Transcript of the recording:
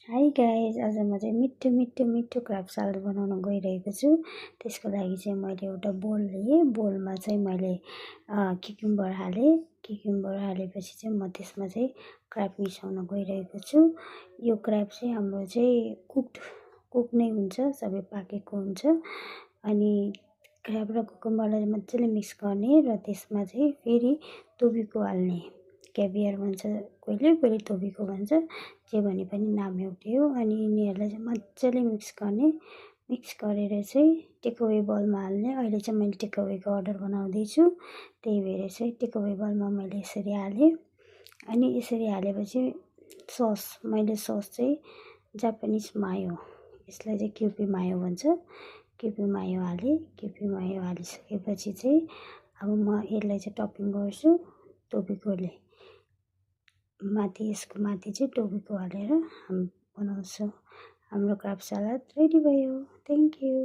Hi guys, आज म चाहिँ मिठो मिठो मिठो क्राब सलाद बनाउन गइरहेको छु। त्यसको लागि चाहिँ मैले एउटा बोल लिएँ। बोलमा चाहिँ मैले क्युकुम्बर हालेँ। क्युकुम्बर हालेपछि चाहिँ म त्यसमा चाहिँ क्राब मिसाउन गइरहेको छु। यो क्राब चाहिँ हाम्रो चाहिँ कुक नै हुन्छ, सबै पाकेको हुन्छ। अनि क्राब र कुकुम्बरलाई मजाले मिक्स गर्ने र त्यसमा चाहिँ फेरि तोबीको हाल्ने। क्याभियर भन्छ कहिले तोबीको भन्छ, जे भने पनि नाम एउटै हो। अनि यिनीहरूलाई चाहिँ मजाले मिक्स गर्ने। मिक्स गरेर चाहिँ टेकअवे बलमा हाल्ने। अहिले चाहिँ मैले टेकअवेको अर्डर बनाउँदैछु, त्यही भएर चाहिँ टेकअवे बलमा मैले यसरी हालेँ। अनि यसरी हालेपछि मैले सस चाहिँ जापानिज मायो, यसलाई चाहिँ क्युपी मायो भन्छ, क्युपी मायो हालेँ। क्युपी मायो हालिसकेपछि चाहिँ अब म यसलाई चाहिँ टपिङ गर्छु तोबीकोले। यसको माथि चाहिँ टोबीको हालेर हामी बनाउँछौँ। हाम्रो क्राब सलाद रेडी भयो। Thank you.